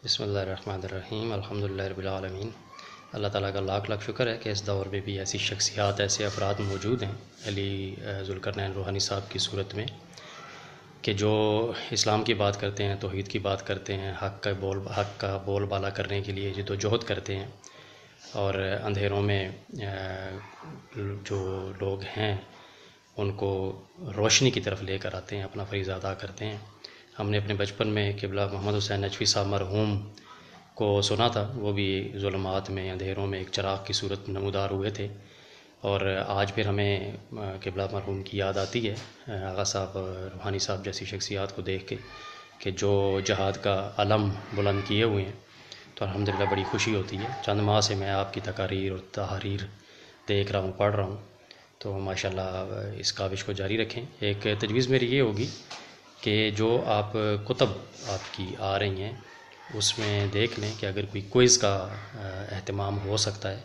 بسم اللہ الرحمن الرحیم الحمدللہ رب العالمین۔ اللہ تعالیٰ کا لاکھ لاکھ شکر ہے کہ اس دور میں بھی ایسی شخصیات، ایسے افراد موجود ہیں علی ذوالقرنین روحانی صاحب کی صورت میں، کہ جو اسلام کی بات کرتے ہیں، توحید کی بات کرتے ہیں، حق کا بول بالا کرنے کے لیے جد و جہد کرتے ہیں، اور اندھیروں میں جو لوگ ہیں ان کو روشنی کی طرف لے کر آتے ہیں، اپنا فریضہ ادا کرتے ہیں۔ ہم نے اپنے بچپن میں قبلہ محمد حسین نجفی صاحب مرحوم کو سنا تھا، وہ بھی ظلمات میں، اندھیروں میں ایک چراغ کی صورت نمودار ہوئے تھے، اور آج پھر ہمیں قبلہ مرحوم کی یاد آتی ہے آغا صاحب روحانی صاحب جیسی شخصیات کو دیکھ کے، کہ جو جہاد کا علم بلند کیے ہوئے ہیں، تو الحمدللہ بڑی خوشی ہوتی ہے۔ چند ماہ سے میں آپ کی تقاریر اور تحریر دیکھ رہا ہوں، پڑھ رہا ہوں، تو ماشاءاللہ اس کاوش کو جاری رکھیں۔ ایک تجویز میری یہ ہوگی کہ جو آپ کتب آپ کی آ رہی ہیں اس میں دیکھ لیں کہ اگر کوئی کوئز کا اہتمام ہو سکتا ہے،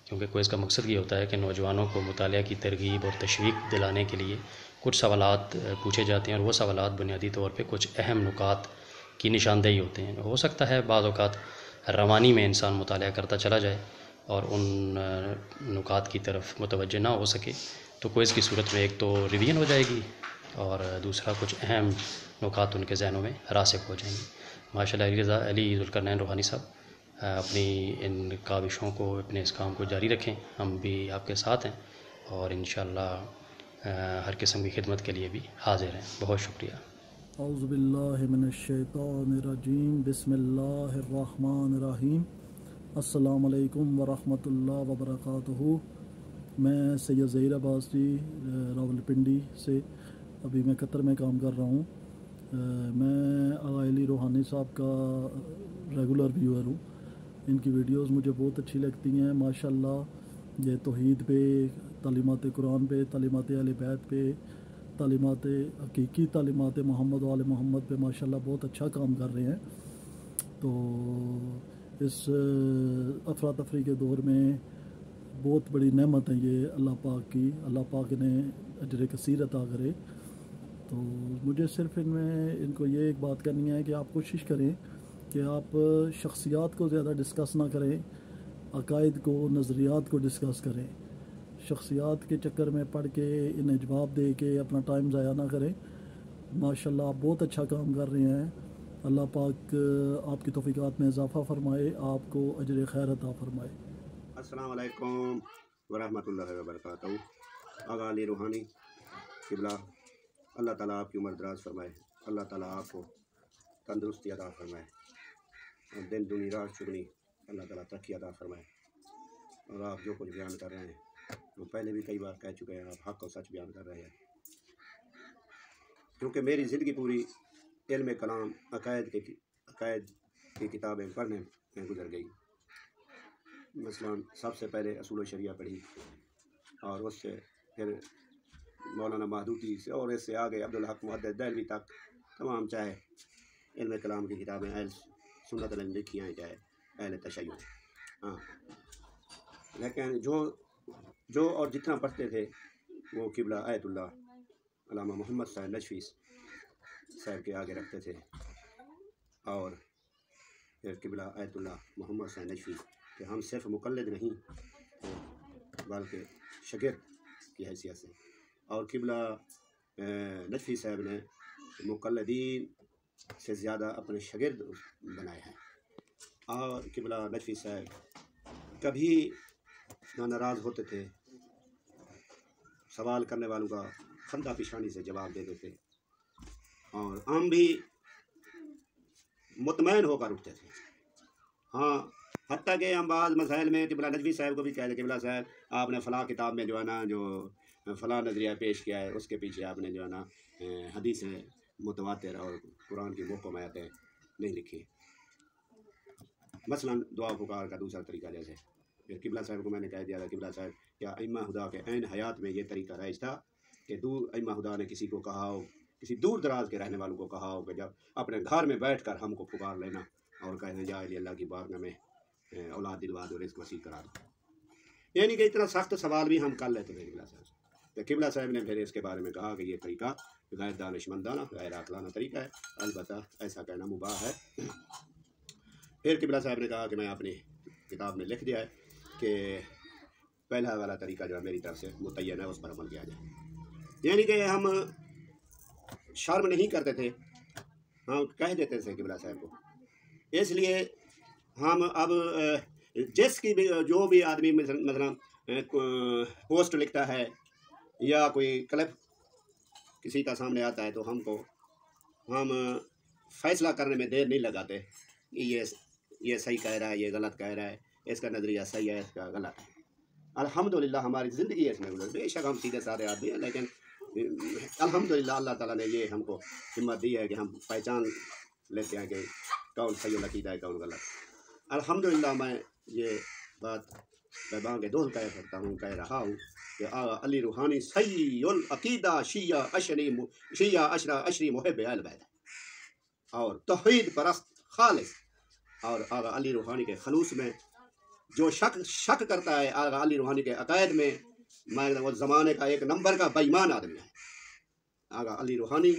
کیونکہ کوئز کا مقصد یہ ہوتا ہے کہ نوجوانوں کو مطالعہ کی ترغیب اور تشویق دلانے کے لیے کچھ سوالات پوچھے جاتے ہیں، اور وہ سوالات بنیادی طور پہ کچھ اہم نکات کی نشاندہی ہوتے ہیں۔ ہو سکتا ہے بعض اوقات روانی میں انسان مطالعہ کرتا چلا جائے اور ان نکات کی طرف متوجہ نہ ہو سکے، تو کوئز کی صورت میں ایک تو ریویژن ہو جائے گی، اور دوسرا کچھ اہم نکات ان کے ذہنوں میں راسخ ہو جائیں گے۔ ماشاءاللہ علی ذوالقرنین روحانی صاحب اپنی ان کاوشوں کو، اپنے اس کام کو جاری رکھیں، ہم بھی آپ کے ساتھ ہیں، اور انشاءاللہ ہر قسم کی خدمت کے لیے بھی حاضر ہیں۔ بہت شکریہ۔ اعوذ باللہ من الشیطان الرجیم، بسم اللہ الرحمن الرحیم۔ السلام علیکم ورحمۃ اللہ وبرکاتہ۔ میں سید ظہیر عباسی راولپنڈی سے، ابھی میں قطر میں کام کر رہا ہوں۔ میں آغا علی روحانی صاحب کا ریگولر ویور ہوں۔ ان کی ویڈیوز مجھے بہت اچھی لگتی ہیں ماشاءاللہ۔ یہ توحید پہ، تعلیمات قرآن پہ، تعلیمات اہل بیت پہ، تعلیمات حقیقی تعلیمات محمد و آل محمد پہ ماشاءاللہ بہت اچھا کام کر رہے ہیں۔ تو اس افراتفری کے دور میں بہت بڑی نعمت ہے یہ اللہ پاک کی، اللہ پاک انہیں اجر کثیر عطا کرے۔ تو مجھے صرف ان کو یہ ایک بات کرنی ہے کہ آپ کوشش کریں کہ آپ شخصیات کو زیادہ ڈسکس نہ کریں، عقائد کو، نظریات کو ڈسکس کریں۔ شخصیات کے چکر میں پڑھ کے انہیں جواب دے کے اپنا ٹائم ضائع نہ کریں۔ ماشاءاللہ آپ بہت اچھا کام کر رہے ہیں۔ اللہ پاک آپ کی توفیقات میں اضافہ فرمائے، آپ کو اجر خیر عطا فرمائے۔ السلام علیکم ورحمۃ اللہ وبرکاتہ۔ آغا علی روحانی قبلہ، اللہ تعالیٰ آپ کی عمر دراز فرمائے، اللہ تعالیٰ آپ کو تندرستی عطا فرمائے، اور دن دنی رات چگنی اللہ تعالیٰ ترقی عطا فرمائے۔ اور آپ جو کچھ بیان کر رہے ہیں وہ پہلے بھی کئی بار کہہ چکے ہیں، آپ حق اور سچ بیان کر رہے ہیں، کیونکہ میری زندگی پوری علم کلام، عقائد کی کتابیں پڑھنے میں گزر گئی۔ مثلاً سب سے پہلے اصول شریعہ پڑھی، اور اس سے پھر مولانا مہدوتی سے، اور اس سے آگے عبدالحق محدث دہلوی تک تمام، چاہے علم کلام کی کتابیں اہل سنت نے لکھی ہیں، چاہے اہل تشیع۔ ہاں، لیکن جو اور جتنا پڑھتے تھے وہ قبلہ آیت اللہ علامہ محمد صاحب نجفی صاحب کے آگے رکھتے تھے، اور پھر قبلہ آیت اللہ محمد صاحب نجفی کہ ہم صرف مقلد نہیں بلکہ شاگرد کی حیثیت سے، اور قبلہ نجفی صاحب نے مقلدین سے زیادہ اپنے شاگرد بنائے ہیں، اور قبلہ نجفی صاحب کبھی نہ ناراض ہوتے تھے، سوال کرنے والوں کا خندہ پیشانی سے جواب دیتے تھے، اور ہم بھی مطمئن ہو کر اٹھتے تھے۔ ہاں، حتیٰ کہ ہم بعض مسائل میں قبلہ نجفی صاحب کو بھی کہہ دیں، قبلہ صاحب آپ نے فلاں کتاب میں جو ہے نا، جو فلاں نظریہ پیش کیا ہے، اس کے پیچھے آپ نے جو ہے نا حدیث متواتر اور قرآن کی محکم آیتیں نہیں لکھی۔ مثلاً دعا پکار کا دوسرا طریقہ، جیسے پھر قبلہ صاحب کو میں نے کہہ دیا تھا، قبلہ صاحب کیا ائمہ خدا کے عین حیات میں یہ طریقہ رائج تھا کہ ائمہ خدا نے کسی کو کہا ہو، کسی دور دراز کے رہنے والوں کو کہا ہو کہ جب اپنے گھر میں بیٹھ کر ہم کو پکار لینا اور کہنا یا علی اللہ کی بارگاہ میں اولاد دلوا دو، رزق وسیع کرا دو، یعنی کہ اتنا سخت سوال بھی ہم کر لیتے تھے قبلہ صاحب سے۔ تو قبلہ صاحب نے پھر اس کے بارے میں کہا کہ یہ طریقہ غیر دانشمندانہ، غیر عقلانہ طریقہ ہے، البتہ ایسا کہنا مباح ہے۔ پھر قبلہ صاحب نے کہا کہ میں اپنی کتاب میں لکھ دیا ہے کہ پہلا والا طریقہ جو ہے میری طرف سے متعین ہے، اس پر عمل کیا جائے، یعنی کہ ہم شرم نہیں کرتے تھے، ہم کہہ دیتے تھے قبلہ صاحب کو. اس لیے ہم اب جس کی بھی جو بھی آدمی مثلا پوسٹ لکھتا ہے یا کوئی کلپ کسی کا سامنے آتا ہے تو ہم فیصلہ کرنے میں دیر نہیں لگاتے کہ یہ صحیح کہہ رہا ہے، یہ غلط کہہ رہا ہے، اس کا نظریہ صحیح ہے، اس کا غلط ہے. الحمدللہ ہماری زندگی اس میں گزر، بے شک ہم سیدھے سادے آدمی ہیں، لیکن الحمدللہ اللہ تعالیٰ نے یہ ہم کو ہمت دی ہے کہ ہم پہچان لیتے ہیں کہ کون صحیح العقیدہ ہے، کون غلط. الحمدللہ میں یہ بات پیباں کے دول کہہ رہا ہوں کہ آغا علی روحانی صحیح العقیدہ شیعہ اشری محب اہل بیت اور توحید پرست خالص. اور آغا علی روحانی کے خلوص میں جو شک کرتا ہے آغا علی روحانی کے عقائد میں وہ زمانے کا ایک نمبر کا بےایمان آدمی ہے. آغا علی روحانی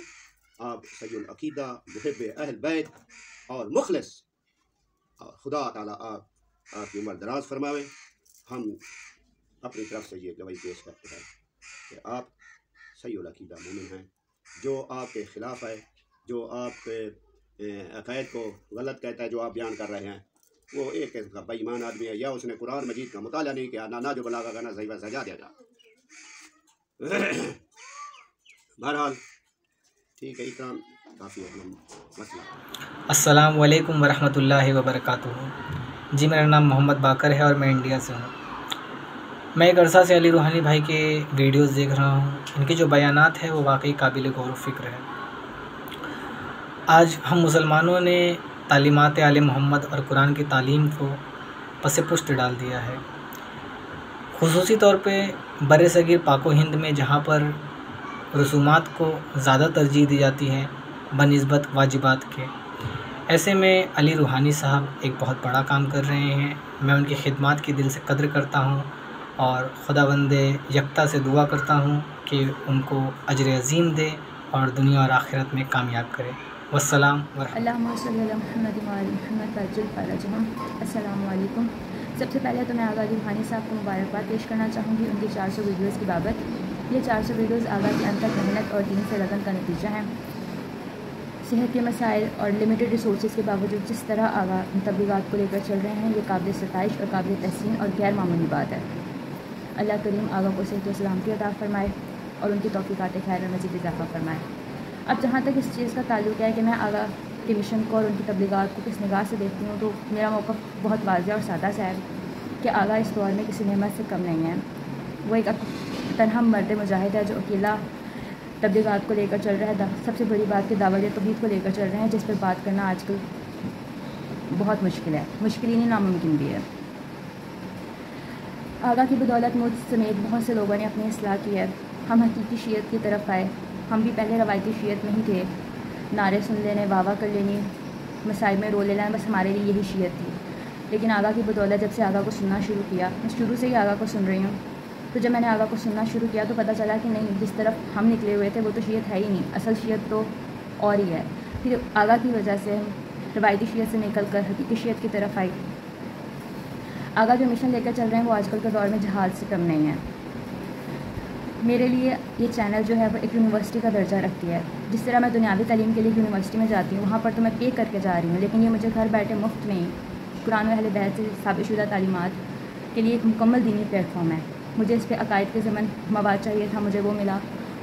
آپ صحیح العقیدہ محب اہل بیت اور مخلص، اور خدا تعالیٰ آپ کی عمر دراز فرماوے. ہم اپنی طرف سے یہ گواہی پیش کرتے ہیں کہ آپ صحیح العقیدہ مومن ہیں. جو آپ کے خلاف ہے، جو آپ کے عقائد کو غلط کہتا ہے، جو آپ بیان کر رہے ہیں، وہ ایک قسم کا بے ایمان آدمی ہے، یا اس نے قرآن مجید کا مطالعہ نہیں کیا، نہ جو بلاغہ کا نہ صحیح و سجا دیا گا. بہرحال ٹھیک ہے، اتنا کافی ہے مسئلہ. السلام علیکم ورحمۃ اللہ وبرکاتہ. جی میرا نام محمد باقر ہے اور میں انڈیا سے ہوں. میں ایک عرصہ سے علی روحانی بھائی کے ویڈیوز دیکھ رہا ہوں. ان کے جو بیانات ہیں وہ واقعی قابل غور و فکر ہے. آج ہم مسلمانوں نے تعلیمات آل محمد اور قرآن کی تعلیم کو پس پشت ڈال دیا ہے. خصوصی طور پہ بر صغیر پاک و ہند میں جہاں پر رسومات کو زیادہ ترجیح دی جاتی ہے بنسبت واجبات کے، ایسے میں علی روحانی صاحب ایک بہت بڑا کام کر رہے ہیں. میں ان کی خدمات کی دل سے قدر کرتا ہوں اور خداوند یکتا سے دعا کرتا ہوں کہ ان کو اجر عظیم دے اور دنیا اور آخرت میں کامیاب کرے. والسلام اللہم صلی علی محمد و آل محمد فاجل فرجہم. السلام علیکم. سب سے پہلے تو میں آغا علی روحانی صاحب کو مبارکباد پیش کرنا چاہوں گی ان کی 400 ویڈیوز کی بابت. یہ 400 ویڈیوز آغا کی انتھک محنت اور دین سے لگن کا نتیجہ ہیں. صحت کے مسائل اور لمیٹڈ ریسورسز کے باوجود جس طرح آغا ان تبلیغات کو لے کر چل رہے ہیں، یہ قابل ستائش اور قابل تحسین اور غیر معمولی بات ہے. اللہ کریم آغا کو صحت و سلامتی عطا فرمائے اور ان کی توفیقات خیر میں مزید اضافہ فرمائے. اب جہاں تک اس چیز کا تعلق ہے کہ میں آغا کے مشن کو اور ان کی تبلیغات کو کس نگاہ سے دیکھتی ہوں، تو میرا موقف بہت واضح اور سادہ سا ہے کہ آغا اس دور میں کسی نعمت سے کم نہیں ہے. وہ ایک تنہا مرد مجاہد ہے جو اکیلا تبلیغات کو لے کر چل رہا ہے. سب سے بڑی بات کہ دعوت توحید کو لے کر چل رہے ہیں، جس پر بات کرنا آج کل بہت مشکل ہے، مشکل ہی نہیں ناممکن بھی ہے. آغا کی بدولت مجھ سمیت بہت سے لوگوں نے اپنی اصلاح کی ہے. ہم حقیقی شیعت کی طرف آئے. ہم بھی پہلے روایتی شیعت نہیں تھے، نعرے سن لینے، واہ واہ کر لینی، مسائل میں رول لینا، بس ہمارے لیے یہی شیعت تھی. لیکن آغا کی بدولت جب سے آغا کو سننا شروع کیا، میں شروع سے ہی آغا کو سن رہی ہوں، تو جب میں نے آغا کو سننا شروع کیا تو پتہ چلا کہ نہیں، جس طرف ہم نکلے ہوئے تھے وہ تو شیعت ہے ہی نہیں، اصل شیعت تو اور ہی ہے. پھر آغا کی وجہ سے ہم روایتی شیعت سے نکل کر حقیقی شیعت کی طرف آئی. آغا جو مشن لے کر چل رہے ہیں وہ آج کل کے دور میں جہاز سے کم نہیں ہے. میرے لیے یہ چینل جو ہے وہ ایک یونیورسٹی کا درجہ رکھتی ہے. جس طرح میں دنیاوی تعلیم کے لیے یونیورسٹی میں جاتی ہوں، وہاں پر تو میں پے کر کے جا رہی ہوں، لیکن یہ مجھے گھر بیٹھے مفت میں ہی قرآن و اہل بیت سے ثابت شدہ تعلیمات کے لیے ایک مکمل دینی پلیٹ فارم ہے. مجھے اس پہ عقائد کے ضمن مواد چاہیے تھا، مجھے وہ ملا.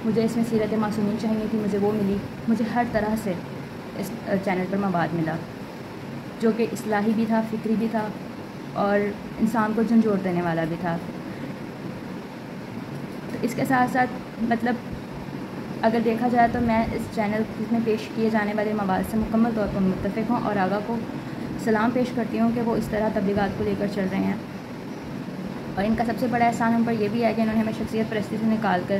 مجھے اس میں سیرت معصومین چاہیے تھی، مجھے وہ ملی. مجھے ہر طرح سے اس چینل پر مواد ملا جو کہ اصلاحی بھی تھا، فکری بھی تھا اور انسان کو جھنجھوڑ دینے والا بھی تھا. تو اس کے ساتھ ساتھ مطلب اگر دیکھا جائے تو میں اس چینل میں پیش کیے جانے والے مواد سے مکمل طور پر متفق ہوں اور آغا کو سلام پیش کرتی ہوں کہ وہ اس طرح تبلیغات کو لے کر چل رہے ہیں. اور ان کا سب سے بڑا احسان ہم پر یہ بھی ہے کہ انہوں نے ہمیں شخصیت پرستی سے نکال کر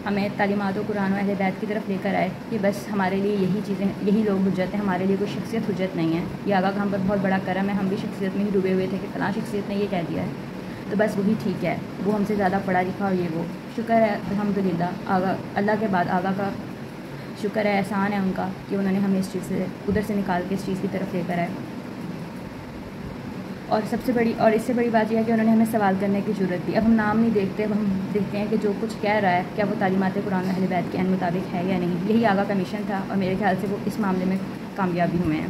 ہمیں تعلیمات و قرآن و اہل بیت کی طرف لے کر آئے کہ بس ہمارے لیے یہی چیزیں، یہی لوگ حجت ہیں، ہمارے لیے کوئی شخصیت حجت نہیں ہے. یہ آغا کا ہم پر بہت بڑا کرم ہے. ہم بھی شخصیت میں ہی ڈوبے ہوئے تھے کہ فلاں شخصیت نے یہ کہہ دیا ہے تو بس وہی ٹھیک ہے، وہ ہم سے زیادہ پڑھا لکھا اور یہ وہ. شکر ہے الحمدللہ، آغا اللہ کے بعد آغا کا شکر ہے، احسان ہے ان کا کہ انہوں نے ہمیں اس چیز سے ادھر سے نکال کے اس چیز کی طرف لے کر آئے. اور اس سے بڑی بات یہ ہے کہ انہوں نے ہمیں سوال کرنے کی ضرورت دی۔ اب ہم نام نہیں دیکھتے، اب ہم دیکھتے ہیں کہ جو کچھ کہہ رہا ہے کیا وہ تعلیمات قرآن اہل بیت کے عین مطابق ہے یا نہیں۔ یہی آغا کا مشن تھا اور میرے خیال سے وہ اس معاملے میں کامیابی ہوئے ہیں۔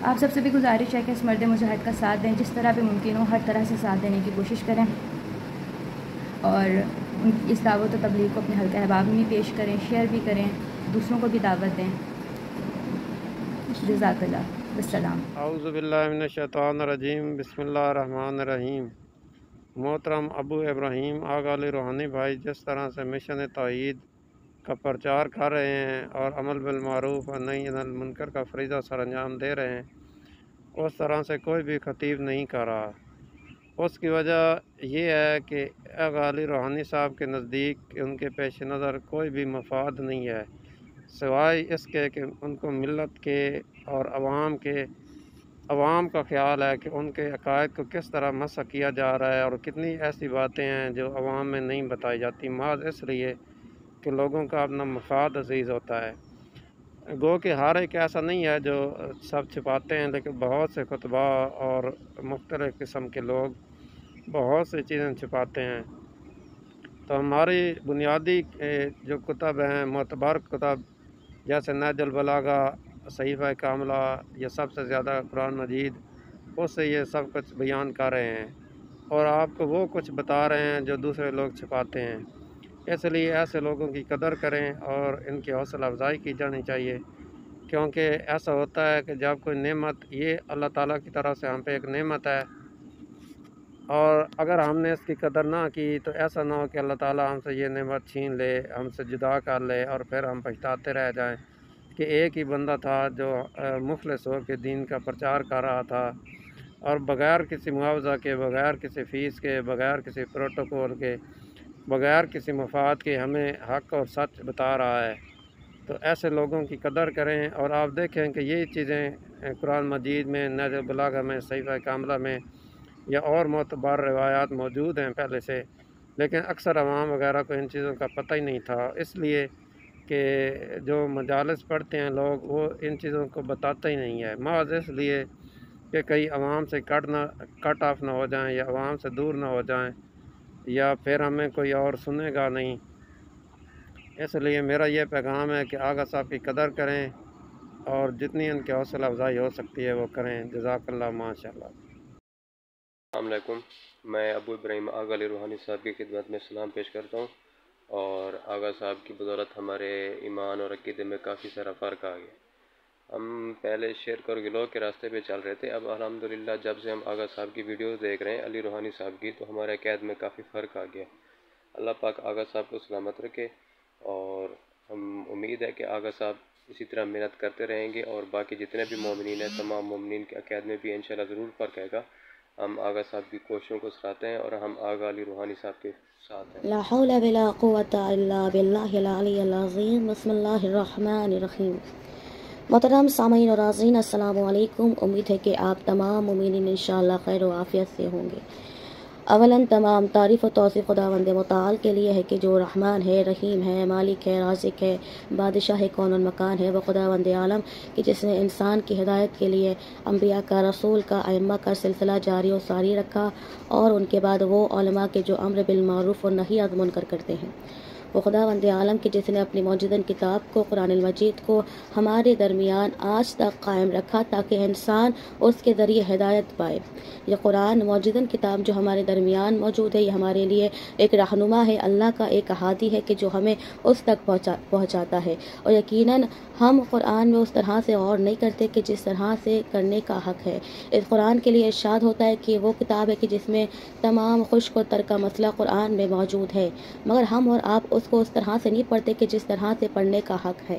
آپ سب سے بھی گزارش ہے کہ اس مرد مجاہد کا ساتھ دیں، جس طرح بھی ممکن ہو ہر طرح سے ساتھ دینے کی کوشش کریں، اور ان کی اس دعوت و تبلیغ کو اپنے حلقہ احباب میں بھی پیش کریں، شیئر بھی کریں، دوسروں کو بھی دعوت دیں۔ جزاک اللہ، والسلام۔ اعوذ باللہ من الشیطان الرجیم، بسم اللہ الرحمن الرحیم۔ محترم ابو ابراہیم آغا علی روحانی بھائی جس طرح سے مشن توحید کا پرچار کر رہے ہیں اور عمل بالمعروف اور نہی عن المنکر کا فریضہ سر انجام دے رہے ہیں، اس طرح سے کوئی بھی خطیب نہیں کر رہا۔ اس کی وجہ یہ ہے کہ آغا علی روحانی صاحب کے نزدیک ان کے پیش نظر کوئی بھی مفاد نہیں ہے، سوائے اس کے کہ ان کو ملت کے اور عوام کا خیال ہے کہ ان کے عقائد کو کس طرح مسخ کیا جا رہا ہے، اور کتنی ایسی باتیں ہیں جو عوام میں نہیں بتائی جاتی، محض اس لیے کہ لوگوں کا اپنا مفاد عزیز ہوتا ہے۔ گو کہ ہر ایک ایسا نہیں ہے جو سب چھپاتے ہیں، لیکن بہت سے خطبہ اور مختلف قسم کے لوگ بہت سی چیزیں چھپاتے ہیں۔ تو ہماری بنیادی جو کتب ہیں، معتبر کتب جیسے نہج البلاغہ، صحیفہ کاملہ، یہ سب سے زیادہ قرآن مجید، اس سے یہ سب کچھ بیان کر رہے ہیں اور آپ کو وہ کچھ بتا رہے ہیں جو دوسرے لوگ چھپاتے ہیں۔ اس لیے ایسے لوگوں کی قدر کریں اور ان کی حوصلہ افزائی کی جانی چاہیے، کیونکہ ایسا ہوتا ہے کہ جب کوئی نعمت، یہ اللہ تعالیٰ کی طرف سے ہم پہ ایک نعمت ہے، اور اگر ہم نے اس کی قدر نہ کی تو ایسا نہ ہو کہ اللہ تعالیٰ ہم سے یہ نعمت چھین لے، ہم سے جدا کر لے اور پھر ہم پچھتاتے رہ جائیں کہ ایک ہی بندہ تھا جو مخلص ہو کے دین کا پرچار کر رہا تھا، اور بغیر کسی معاوضہ کے، بغیر کسی فیس کے، بغیر کسی پروٹوکول کے، بغیر کسی مفاد کے ہمیں حق اور سچ بتا رہا ہے۔ تو ایسے لوگوں کی قدر کریں، اور آپ دیکھیں کہ یہ چیزیں قرآن مجید میں، نہج البلاغہ میں، صحیفہ کاملہ میں یا اور معتبر روایات موجود ہیں پہلے سے، لیکن اکثر عوام وغیرہ کو ان چیزوں کا پتہ ہی نہیں تھا، اس لیے کہ جو مجالس پڑھتے ہیں لوگ وہ ان چیزوں کو بتاتے ہی نہیں ہے، محض اس لیے کہ کئی عوام سے کٹ آف نہ ہو جائیں یا عوام سے دور نہ ہو جائیں، یا پھر ہمیں کوئی اور سنے گا نہیں۔ اس لیے میرا یہ پیغام ہے کہ آغا صاحب کی قدر کریں اور جتنی ان کی حوصلہ افزائی ہو سکتی ہے وہ کریں۔ جزاک اللہ، ماشاء اللہ۔ السلام علیکم، میں ابو ابراہیم آغا علی روحانی صاحب کی خدمت میں سلام پیش کرتا ہوں، اور آغا صاحب کی بدولت ہمارے ایمان اور عقیدے میں کافی سارا فرق آ گیا۔ ہم پہلے شرک اور گلوہ کے راستے پہ چل رہے تھے، اب الحمدللہ جب سے ہم آغا صاحب کی ویڈیوز دیکھ رہے ہیں علی روحانی صاحب کی، تو ہمارے عقائد میں کافی فرق آ گیا۔ اللہ پاک آغا صاحب کو سلامت رکھے، اور ہم امید ہے کہ آغا صاحب اسی طرح محنت کرتے رہیں گے، اور باقی جتنے بھی مومنین ہیں، تمام مومنین کے عقائد میں بھی انشاءاللہ ضرور فرق آئے گا۔ ہم آغا صاحب کی کوششوں کو سراہتے ہیں اور ہم آغا علی روحانی صاحب کے ساتھ ہیں۔ لا حول ولا قوة الا باللہ العلی العظیم۔ بسم اللہ الرحمن الرحیم۔ محترم سامعین اور ناظرین، السلام علیکم۔ امید ہے کہ آپ تمام مومنین انشاءاللہ خیر و عافیت سے ہوں گے۔ اولاً تمام تعریف و توصیف خداوند متعال کے لیے ہے کہ جو رحمان ہے، رحیم ہے، مالک ہے، رازق ہے، بادشاہ کون و مکان ہے، وہ خداوند عالم کہ جس نے انسان کی ہدایت کے لیے انبیاء کا، رسول کا، ائمہ کا سلسلہ جاری و ساری رکھا، اور ان کے بعد وہ علماء کے جو امر بالمعروف و نہی عن المنکر کرتے ہیں۔ وہ خداوند عالم کی جس نے اپنی موجودہ کتاب کو، قرآن المجید کو ہمارے درمیان آج تک قائم رکھا تاکہ انسان اس کے ذریعے ہدایت پائے۔ یہ قرآن موجودہ کتاب جو ہمارے درمیان موجود ہے، یہ ہمارے لیے ایک رہنما ہے، اللہ کا ایک ہادی ہے کہ جو ہمیں اس تک پہنچاتا ہے، اور یقیناً ہم قرآن میں اس طرح سے غور نہیں کرتے کہ جس طرح سے کرنے کا حق ہے۔ اس قرآن کے لیے ارشاد ہوتا ہے کہ وہ کتاب ہے کہ جس میں تمام خشک و تر کا مسئلہ قرآن میں موجود ہے، مگر ہم اور آپ اس کو اس طرح سے نہیں پڑھتے کہ جس طرح سے پڑھنے کا حق ہے۔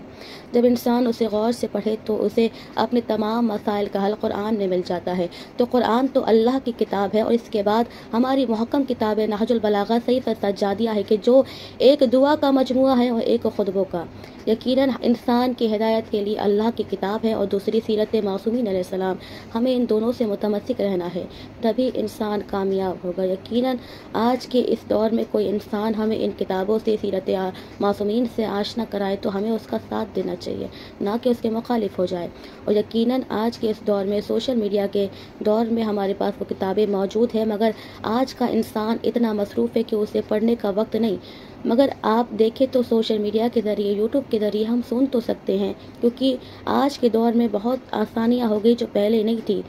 جب انسان اسے غور سے پڑھے تو اسے اپنے تمام مسائل کا حل قرآن میں مل جاتا ہے۔ تو قرآن تو اللہ کی کتاب ہے، اور اس کے بعد ہماری محکم کتاب ہے نہج البلاغہ صحیفہ سجادیہ ہے کہ جو ایک دعا کا مجموعہ ہے اور ایک خطبوں کا۔ یقیناً انسان کی ہدایت کے لیے اللہ کی کتاب ہے اور دوسری سیرت معصومین علیہ السلام. ہمیں ان دونوں سے متمسک رہنا ہے، تبھی انسان کامیاب ہوگا. یقیناً آج کے اس دور میں کوئی انسان ہمیں ان کتابوں سے، سیرت معصومین سے آشنا کرائے تو ہمیں اس کا ساتھ دینا چاہیے، نہ کہ اس کے مخالف ہو جائے. اور یقیناً آج کے اس دور میں، سوشل میڈیا کے دور میں، ہمارے پاس وہ کتابیں موجود ہیں، مگر آج کا انسان اتنا مصروف ہے کہ اسے پڑھنے کا وقت نہیں. مگر آپ دیکھیں تو سوشل میڈیا کے ذریعے، یوٹیوب کے ذریعے ہم سن تو سکتے ہیں، کیونکہ آج کے دور میں بہت آسانیاں ہو گئی جو پہلے نہیں تھی.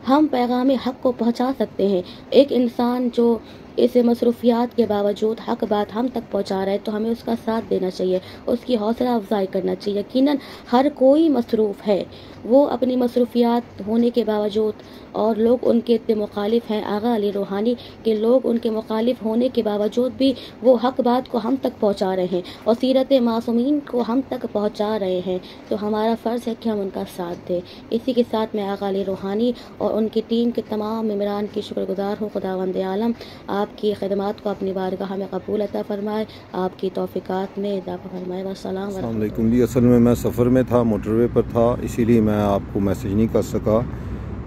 ہم پیغام حق کو پہنچا سکتے ہیں. ایک انسان جو اس مصروفیات کے باوجود حق بات ہم تک پہنچا رہا ہے تو ہمیں اس کا ساتھ دینا چاہیے، اس کی حوصلہ افزائی کرنا چاہیے. یقیناً ہر کوئی مصروف ہے، وہ اپنی مصروفیات ہونے کے باوجود، اور لوگ ان کے اتنے مخالف ہیں آغا علی روحانی کہ لوگ ان کے مخالف ہونے کے باوجود بھی وہ حق بات کو ہم تک پہنچا رہے ہیں اور سیرت معصومین کو ہم تک پہنچا رہے ہیں. تو ہمارا فرض ہے کہ ہم ان کا ساتھ دیں. اسی کے ساتھ میں آغا علی روحانی اور ان کی ٹیم کے تمام ممبران کی شکر گزار ہوں. خداوند عالم آپ کی خدمات کو اپنی بارگاہ میں قبول عطا فرمائے، آپ کی توفیقات میں اضافہ فرمائے. السلام علیکم جی. اصل میں سفر میں تھا، موٹر وے پر تھا، اسی لیے میں آپ کو میسج نہیں کر سکا.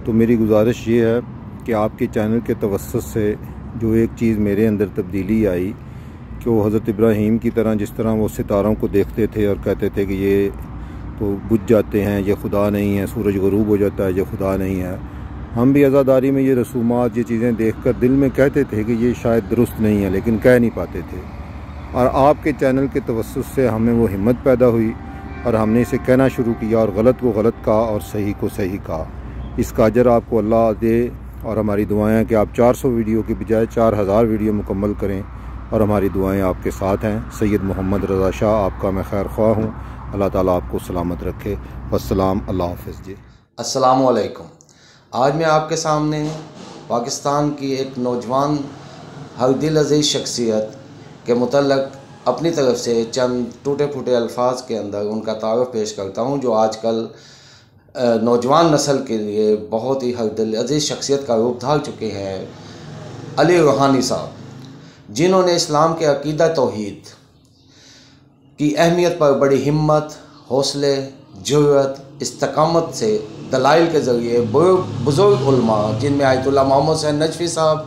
تو میری گزارش یہ ہے کہ آپ کے چینل کے توسط سے جو ایک چیز میرے اندر تبدیلی آئی کہ وہ حضرت ابراہیم کی طرح، جس طرح وہ ستاروں کو دیکھتے تھے اور کہتے تھے کہ یہ تو بجھ جاتے ہیں، یہ خدا نہیں ہے، سورج غروب ہو جاتا ہے، یہ خدا نہیں ہے. ہم بھی عزاداری میں یہ رسومات، یہ چیزیں دیکھ کر دل میں کہتے تھے کہ یہ شاید درست نہیں ہے، لیکن کہہ نہیں پاتے تھے. اور آپ کے چینل کے توسط سے ہمیں وہ ہمت پیدا ہوئی اور ہم نے اسے کہنا شروع کیا اور غلط کو غلط کہا اور صحیح کو صحیح کہا. اس کا اجر آپ کو اللہ دے، اور ہماری دعائیں ہیں کہ آپ 400 ویڈیو کی بجائے 4000 ویڈیو مکمل کریں، اور ہماری دعائیں آپ کے ساتھ ہیں. سید محمد رضا شاہ آپ کا میں خیر خواہ ہوں. اللہ تعالیٰ آپ کو سلامت رکھے. والسلام. اللہ حافظ جی. السلام علیکم. آج میں آپ کے سامنے پاکستان کی ایک نوجوان ہر دل عزیز شخصیت کے متعلق اپنی طرف سے چند ٹوٹے پھوٹے الفاظ کے اندر ان کا تعارف پیش کرتا ہوں، جو آج کل نوجوان نسل کے لیے بہت ہی ہر دل عزیز شخصیت کا روپ دھار چکے ہیں. علی روحانی صاحب، جنہوں نے اسلام کے عقیدہ توحید کی اہمیت پر بڑی ہمت، حوصلے، جرأت، استقامت سے دلائل کے ذریعے بزرگ علماء، جن میں آیت اللہ محمد حسین نجفی صاحب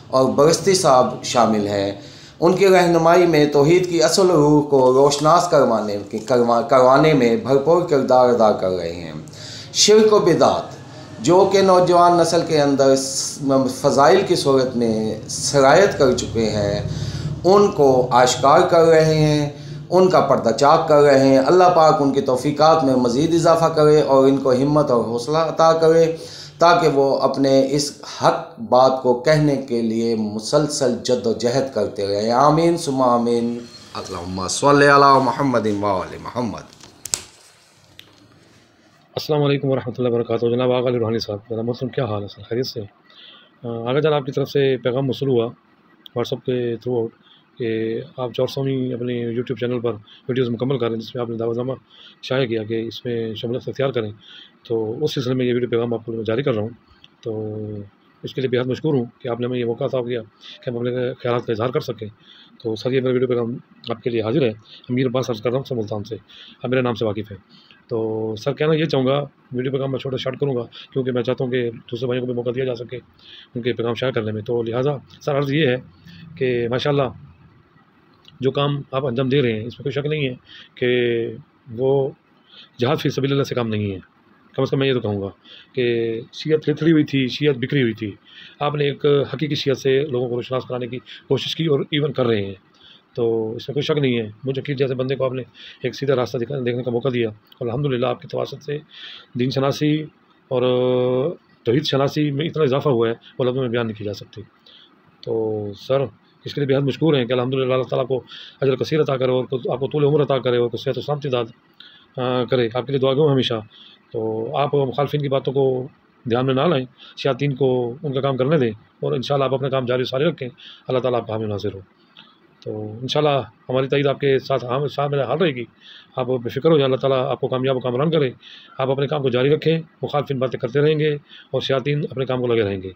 اور برستی صاحب شامل ہیں، ان کی رہنمائی میں توحید کی اصل روح کو روشناس کروانے میں بھرپور کردار ادا کر رہے ہیں. شرک و بدعت جو کہ نوجوان نسل کے اندر فضائل کی صورت میں سرایت کر چکے ہیں، ان کو آشکار کر رہے ہیں، ان کا پردہ چاک کر رہے ہیں. اللہ پاک ان کی توفیقات میں مزید اضافہ کرے اور ان کو ہمت اور حوصلہ عطا کرے تاکہ وہ اپنے اس حق بات کو کہنے کے لیے مسلسل جد و جہد کرتے رہیں. آمین ثم آمین. اللہم صلی علی محمد و آل محمد. السلام علیکم ورحمۃ اللہ وبرکاتہ. جناب آغا علی روحانی صاحب، جناب محترم، کیا حال ہے سر؟ خیریت سے؟ آگے جناب آپ کی طرف سے پیغام موصول ہوا واٹس ایپ کے تھرو آؤٹ کہ آپ 400ویں اپنے یوٹیوب چینل پر ویڈیوز مکمل کر رہے ہیں، جس میں آپ نے دعوت نامہ شائع کیا کہ اس میں شمولیت اختیار کریں. تو اس سلسلے میں یہ ویڈیو پیغام آپ کو جاری کر رہا ہوں. تو اس کے لیے بے حد مشکور ہوں کہ آپ نے ہمیں یہ موقع عطا کیا کہ ہم اپنے خیالات کا اظہار کر سکیں. تو سر، یہ میرا ویڈیو پیغام آپ کے لیے حاضر ہے. امیر عباس عرض کر رہا ہوں سر، ملتان سے. آپ میرے نام سے واقف ہیں. تو سر، کہنا یہ چاہوں گا، ویڈیو پیغام میں چھوٹا شارٹ کروں گا کیونکہ میں چاہتا ہوں کہ دوسرے بھائیوں کو بھی موقع دیا جا سکے ان کے پیغام شائع کرنے میں. تو لہٰذا سر عرض یہ ہے کہ ماشاءاللہ جو کام آپ انجام دے رہے ہیں اس میں کوئی شک نہیں ہے کہ وہ جہاد فی سبیل اللہ سے کام نہیں ہے. کم از کم میں یہ تو کہوں گا کہ شیعت لتڑی ہوئی تھی، شیعت بکھری ہوئی تھی. آپ نے ایک حقیقی شیعت سے لوگوں کو روشناس کرانے کی کوشش کی اور ایون کر رہے ہیں. تو اس میں کوئی شک نہیں ہے. مجھے عقید جیسے بندے کو آپ نے ایک سیدھا راستہ دیکھنے کا موقع دیا اور الحمدللہ آپ کی تواسط سے دین شناسی اور توحید شناسی میں اتنا اضافہ ہوا ہے وہ لفظوں میں بیان نہیں کی جا سکتی. تو سر، اس کے لیے بے حد مشکور ہیں کہ الحمدللہ اللہ تعالیٰ کو اجر کثیر عطا کرے اور آپ کو طول عمر عطا کرے اور صحت و سلامتی داد کرے. آپ کے لیے دعا گو ہمیشہ. تو آپ مخالفین کی باتوں کو دھیان میں نہ لائیں، شیاطین کو ان کا کام کرنے دیں اور انشاءاللہ آپ اپنا کام جاری و ساری رکھیں. اللہ تعالیٰ آپ کا حامی ناصر ہو. تو انشاءاللہ ہماری تائید آپ کے ساتھ میرے حال رہے گی. آپ بے فکر ہو جائیں، اللہ تعالیٰ آپ کو کامیاب و کامران کرے. آپ اپنے کام کو جاری رکھیں، مخالفین باتیں کرتے رہیں گے اور شیاطین اپنے کام کو لگے رہیں گے.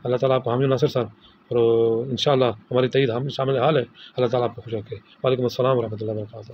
اللہ تعالیٰ آپ کا حامی ناصر سر. اور انشاءاللہ ہماری تائید ہم شامل حال ہے. اللہ تعالیٰ آپ کو خوش رکھے. وعلیکم السلام ورحمۃ اللہ وبرکاتہ.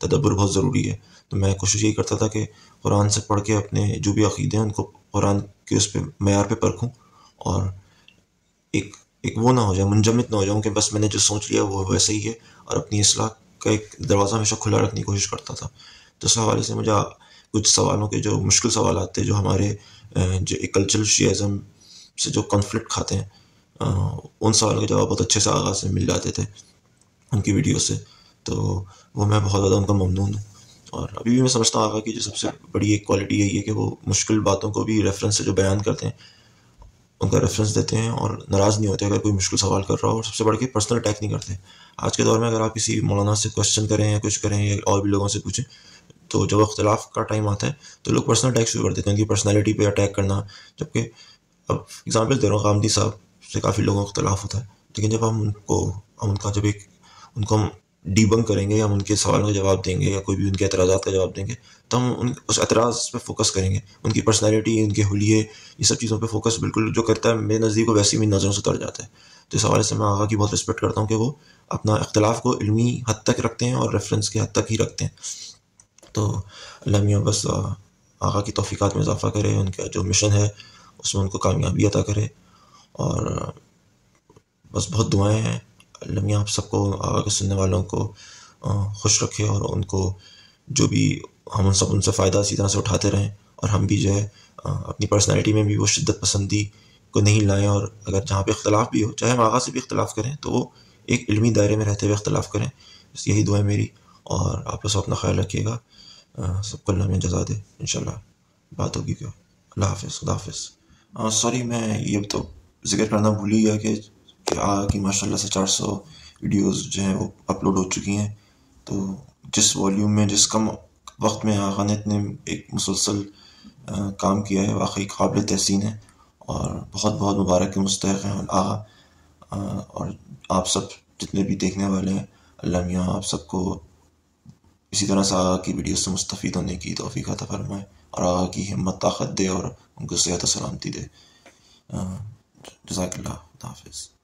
تدبر بہت ضروری ہے. تو میں کوشش یہی کرتا تھا کہ قرآن سے پڑھ کے اپنے جو بھی عقیدے ہیں ان کو قرآن کے اس پہ معیار پہ پرکھوں، اور ایک وہ نہ ہو جائے، منجمد نہ ہو جاؤں کہ بس میں نے جو سوچ لیا وہ ویسے ہی ہے، اور اپنی اصلاح کا ایک دروازہ ہمیشہ کھلا رکھنے کی کوشش کرتا تھا. تو اس حوالے سے مجھے کچھ سوالوں کے جو مشکل سوالات تھے، جو ہمارے جو ایک کلچرل شیعزم سے جو کانفلکٹ کھاتے ہیں، ان سوالوں کے جواب بہت اچھے سے آغاز سے مل جاتے تھے ان کی ویڈیو سے. تو وہ میں بہت زیادہ ان کا ممنون ہوں. اور ابھی بھی میں سمجھتا ہوں آقا کی جو سب سے بڑی ایک کوالٹی یہی ہے کہ وہ مشکل باتوں کو بھی ریفرنس سے جو بیان کرتے ہیں ان کا ریفرنس دیتے ہیں، اور ناراض نہیں ہوتے اگر کوئی مشکل سوال کر رہا ہو، اور سب سے بڑھ کے پرسنل اٹیک نہیں کرتے. آج کے دور میں اگر آپ کسی مولانا سے کوشچن کریں یا کچھ کریں یا اور بھی لوگوں سے پوچھیں، تو جب اختلاف کا ٹائم آتا ہے تو لوگ پرسنل اٹیک شروع کر دیتے ہیں، ان کی پرسنالٹی پہ اٹیک کرنا. جبکہ اب اگزامپل دے رہا ہوں، غامدی صاحب سے کافی لوگوں کا اختلاف ہوتا ہے، لیکن جب ہم ان کو ہم ڈیبنک کریں گے، یا ہم ان کے سوالوں کا جواب دیں گے، یا کوئی بھی ان کے اعتراضات کا جواب دیں گے، تو ہم اس اعتراض پہ فوکس کریں گے. ان کی پرسنالٹی، ان کے حلیے، یہ سب چیزوں پہ فوکس بالکل جو کرتا ہے میرے نزدیک وہ ویسی میری نظروں سے اتر جاتا ہے. تو اس حوالے سے میں آقا کی بہت رسپیکٹ کرتا ہوں کہ وہ اپنا اختلاف کو علمی حد تک رکھتے ہیں اور ریفرنس کے حد تک ہی رکھتے ہیں. تو اللہ میاں بس آقا کی توفیقات میں اضافہ کرے، ان کا جو مشن ہے اس میں ان کو کامیابی عطا کرے، اور بس بہت دعائیں ہیں. اللہ میاں آپ سب کو، آقا کے سننے والوں کو خوش رکھے، اور ان کو جو بھی ہم ان سے فائدہ اسی طرح سے اٹھاتے رہیں، اور ہم بھی جو ہے اپنی پرسنالٹی میں بھی وہ شدت پسندی کو نہیں لائیں، اور اگر جہاں پہ اختلاف بھی ہو، چاہے ہم آقا سے بھی اختلاف کریں تو وہ ایک علمی دائرے میں رہتے ہوئے اختلاف کریں. بس یہی دعا ہے میری، اور آپ لوگ اپنا خیال رکھیے گا. سب کو اللہ میں جزا دے، انشاءاللہ بات ہوگی. کیا اللہ حافظ، خدا حافظ. سوری، میں یہ تو ذکر کرنا بھول ہی گیا کہ آقا کی ماشاء اللہ سے 400 ویڈیوز جو ہیں وہ اپلوڈ ہو چکی ہیں. تو جس والیوم میں، جس کم وقت میں آقا نے اتنے ایک مسلسل کام کیا ہے، واقعی قابل تحسین ہے، اور بہت بہت مبارک کے مستحق ہیں آقا. اور آپ سب جتنے بھی دیکھنے والے ہیں، اللہ میاں آپ سب کو اسی طرح سے آقا کی ویڈیوز سے مستفید ہونے کی توفیق عطا فرمائے، اور آقا کی ہمت طاقت دے، اور ان کو صحت و سلامتی دے. جزاک اللہ. خدا حافظ.